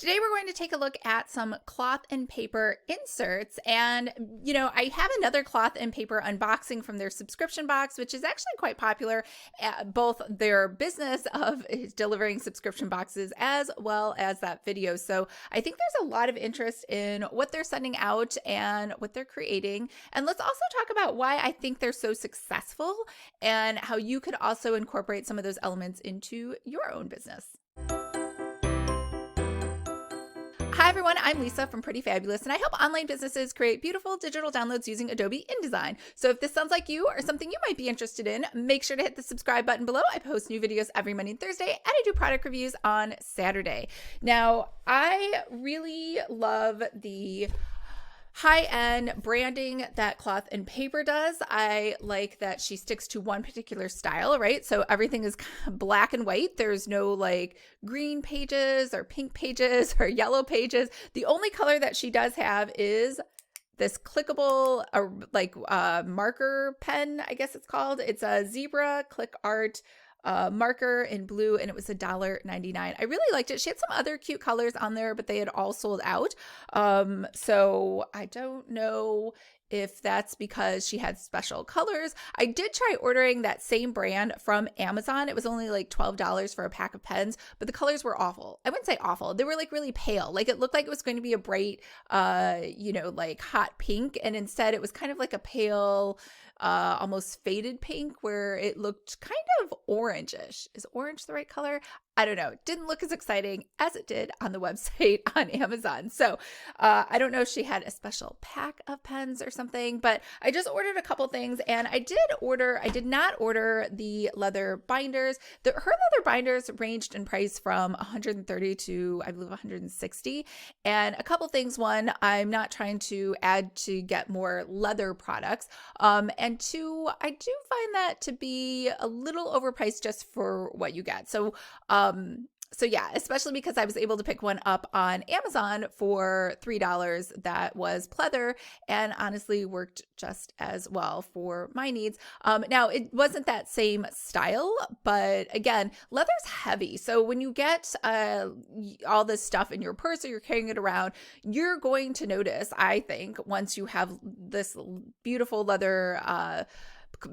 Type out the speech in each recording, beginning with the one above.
Today we're going to take a look at some cloth and paper inserts, and I have another cloth and paper unboxing from their subscription box, which is actually quite popular, both their business of delivering subscription boxes as well as that video. So I think there's a lot of interest in what they're sending out and what they're creating. And let's also talk about why I think they're so successful and how you could also incorporate some of those elements into your own business. Hi everyone, I'm Lisa from Pretty Fabulous, and I help online businesses create beautiful digital downloads using Adobe InDesign. So if this sounds like you or something you might be interested in, make sure to hit the subscribe button below. I post new videos every Monday and Thursday, and I do product reviews on Saturday. Now, I really love the high-end branding that Cloth and Paper does. I like that she sticks to one particular style, right? So everything is black and white. There's no like green pages or pink pages or yellow pages. The only color that she does have is this clickable marker pen, I guess it's called. It's a zebra click art marker in blue, and it was $1.99. I really liked it. She had some other cute colors on there, but they had all sold out. So I don't know if that's because she had special colors. I did try ordering that same brand from Amazon. It was only like $12 for a pack of pens, but the colors were awful. I wouldn't say awful. They were like really pale. Like it looked like it was going to be a bright, like hot pink. And instead it was kind of like a pale, almost faded pink where it looked kind of orangish. Is orange the right color? I don't know. It didn't look as exciting as it did on the website on Amazon. So I don't know if she had a special pack of pens or something, but I just ordered a couple things, and I did not order the leather binders. Her leather binders ranged in price from $130 to I believe $160. And a couple things. One, I'm not trying to add to get more leather products. And two, I do find that to be a little overpriced just for what you get. So yeah, especially because I was able to pick one up on Amazon for $3 that was pleather and honestly worked just as well for my needs. Now, it wasn't that same style, but again, leather's heavy. So when you get all this stuff in your purse or you're carrying it around, you're going to notice, I think, once you have this beautiful leather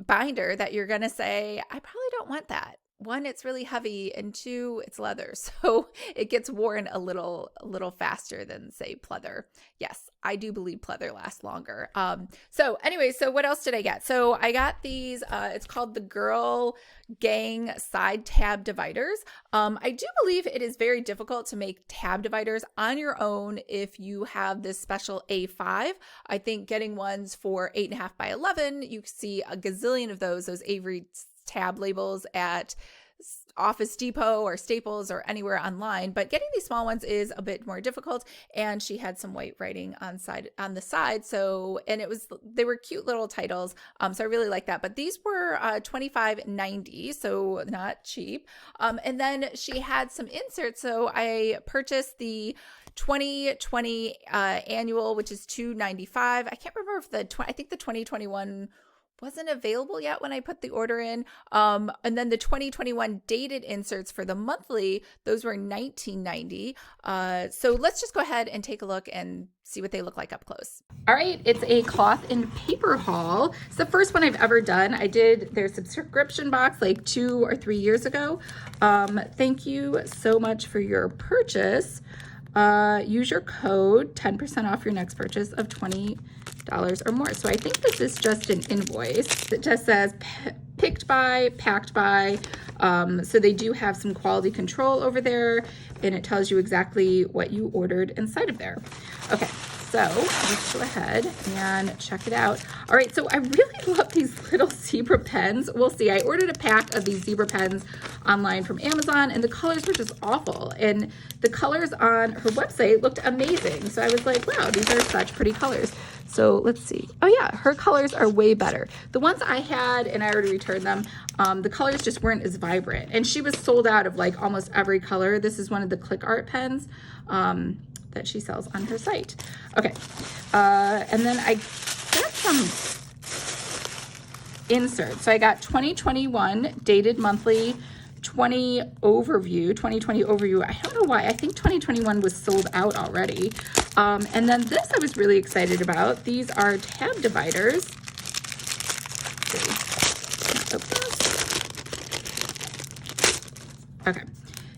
binder, that you're going to say, I probably don't want that. One, it's really heavy, and two, it's leather, so it gets worn a little faster than, say, pleather. Yes, I do believe pleather lasts longer. So what else did I get? So I got these, it's called the Girl Gang side tab dividers. I do believe it is very difficult to make tab dividers on your own if you have this special A5. I think getting ones for 8.5 by 11, you see a gazillion of those Avery tab labels at Office Depot or Staples or anywhere online, but getting these small ones is a bit more difficult. And she had some white writing on the side. So, and they were cute little titles. So I really like that. But these were $25.90, so not cheap. And then she had some inserts. So I purchased the 2020 annual, which is $2.95. I can't remember if I think the 2021 wasn't available yet when I put the order in. And then the 2021 dated inserts for the monthly, those were $19.90. So let's just go ahead and take a look and see what they look like up close. All right, it's a cloth and paper haul. It's the first one I've ever done. I did their subscription box like 2 or 3 years ago. Thank you so much for your purchase. Use your code 10% off your next purchase of $20 or more. So I think this is just an invoice that just says picked by, packed by. So they do have some quality control over there, and it tells you exactly what you ordered inside of there. Okay, so let's go ahead and check it out. All right, so I really love these little zebra pens. We'll see. I ordered a pack of these zebra pens online from Amazon, and the colors were just awful. And the colors on her website looked amazing. So I was like, wow, these are such pretty colors. So let's see. Oh yeah, her colors are way better. The ones I had, and I already returned them, the colors just weren't as vibrant. And she was sold out of like almost every color. This is one of the click art pens that she sells on her site. Okay, and then I got some inserts. So I got 2021 dated monthly 2020 overview. I don't know why. I think 2021 was sold out already. And then this I was really excited about. These are tab dividers. Okay.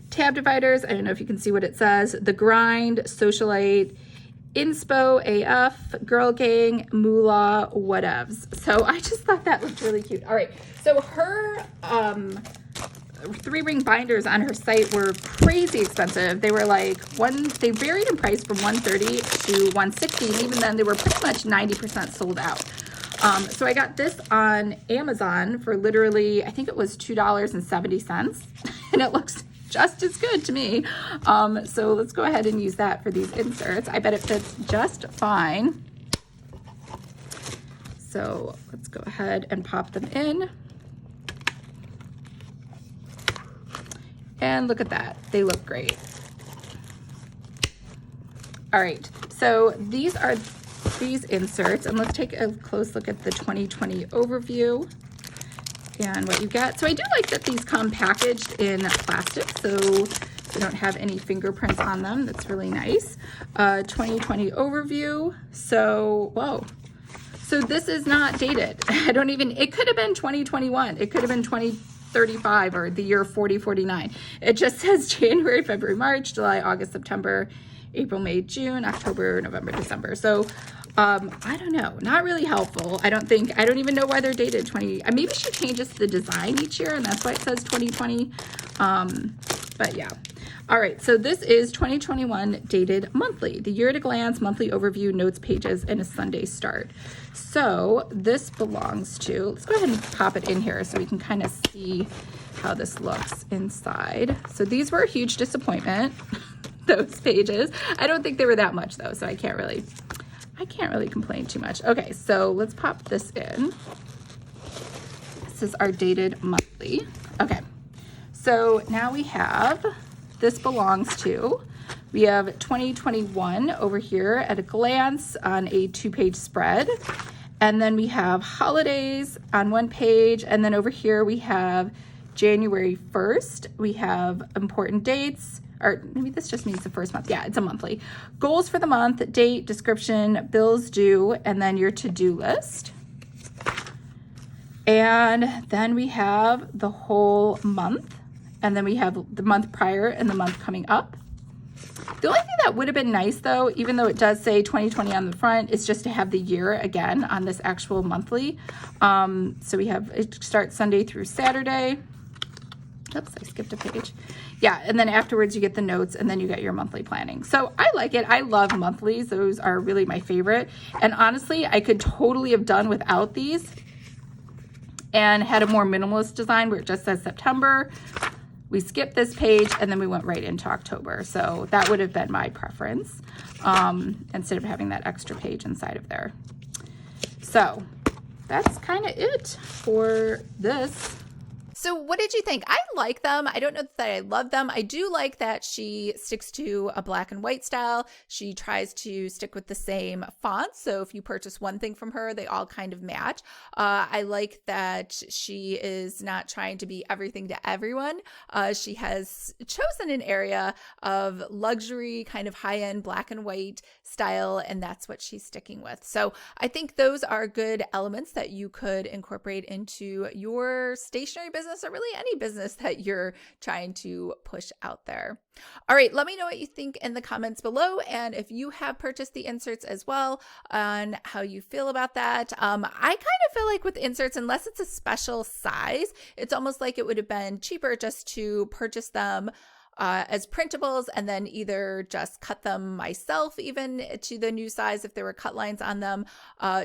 Tab dividers. I don't know if you can see what it says. The Grind, Socialite, Inspo, AF, Girl Gang, Moolah, whatevs. So I just thought that looked really cute. All right. So her 3-ring binders on her site were crazy expensive. They were like they varied in price from $130 to $160, and even then they were pretty much 90% sold out. So I got this on Amazon for literally, I think it was $2.70, and it looks just as good to me. So let's go ahead and use that for these inserts. I bet it fits just fine. So let's go ahead and pop them in. And look at that, they look great. All right, so these are these inserts, and let's take a close look at the 2020 overview and what you get. So I do like that these come packaged in plastic, so they don't have any fingerprints on them. That's really nice. 2020 overview. So, whoa. So this is not dated. It could have been 2021. It could have been 2035 or the year 4049. It just says January, February, March, July, August, September, April, May, June, October, November, December. So I don't know, not really helpful. I don't even know why they're dated maybe she changes the design each year and that's why it says 2020. But yeah. All right, so this is 2021 dated monthly, the year at a glance, monthly overview, notes pages, and a Sunday start. So this belongs to, let's go ahead and pop it in here so we can kind of see how this looks inside. So these were a huge disappointment, those pages. I don't think they were that much though, so I can't really complain too much. Okay, so let's pop this in. This is our dated monthly. Okay, so now we have, this belongs to, we have 2021 over here at a glance on a 2-page spread. And then we have holidays on 1 page. And then over here we have January 1st. We have important dates, or maybe this just means the first month. Yeah, it's a monthly. Goals for the month, date, description, bills due, and then your to-do list. And then we have the whole month. And then we have the month prior and the month coming up. The only thing that would have been nice though, even though it does say 2020 on the front, is just to have the year again on this actual monthly. So we have, it starts Sunday through Saturday. Oops, I skipped a page. Yeah, and then afterwards you get the notes and then you get your monthly planning. So I like it. I love monthlies. Those are really my favorite. And honestly, I could totally have done without these and had a more minimalist design where it just says September. We skipped this page and then we went right into October. So that would have been my preference instead of having that extra page inside of there. So that's kind of it for this. So what did you think? I like them. I don't know that I love them. I do like that she sticks to a black and white style. She tries to stick with the same fonts. So if you purchase one thing from her, they all kind of match. I like that she is not trying to be everything to everyone. She has chosen an area of luxury, kind of high-end black and white style, and that's what she's sticking with. So I think those are good elements that you could incorporate into your stationery business, or really any business that you're trying to push out there. All right, let me know what you think in the comments below, and if you have purchased the inserts as well, on how you feel about that. I kind of feel like with inserts, unless it's a special size, it's almost like it would have been cheaper just to purchase them as printables and then either just cut them myself even to the new size if there were cut lines on them,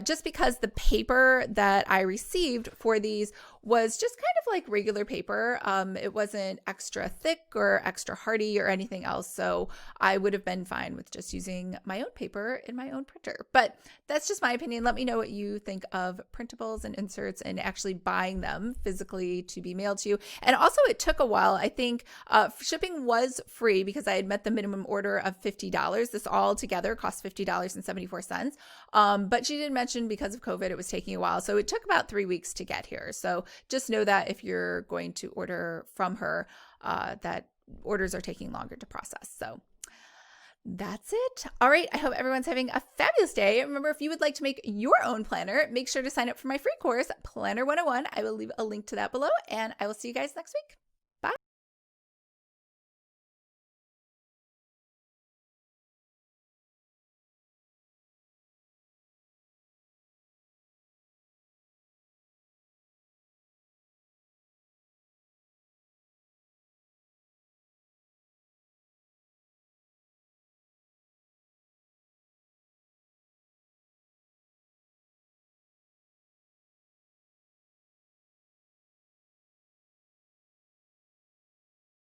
just because the paper that I received for these was just kind of like regular paper. It wasn't extra thick or extra hardy or anything else. So I would have been fine with just using my own paper in my own printer. But that's just my opinion. Let me know what you think of printables and inserts and actually buying them physically to be mailed to you. And also it took a while. I think shipping was free because I had met the minimum order of $50. This all together cost $50.74. But she did mention because of COVID, it was taking a while. So it took about 3 weeks to get here. So just know that if you're going to order from her, that orders are taking longer to process. So that's it. All right. I hope everyone's having a fabulous day. Remember, if you would like to make your own planner, make sure to sign up for my free course, Planner 101. I will leave a link to that below, and I will see you guys next week.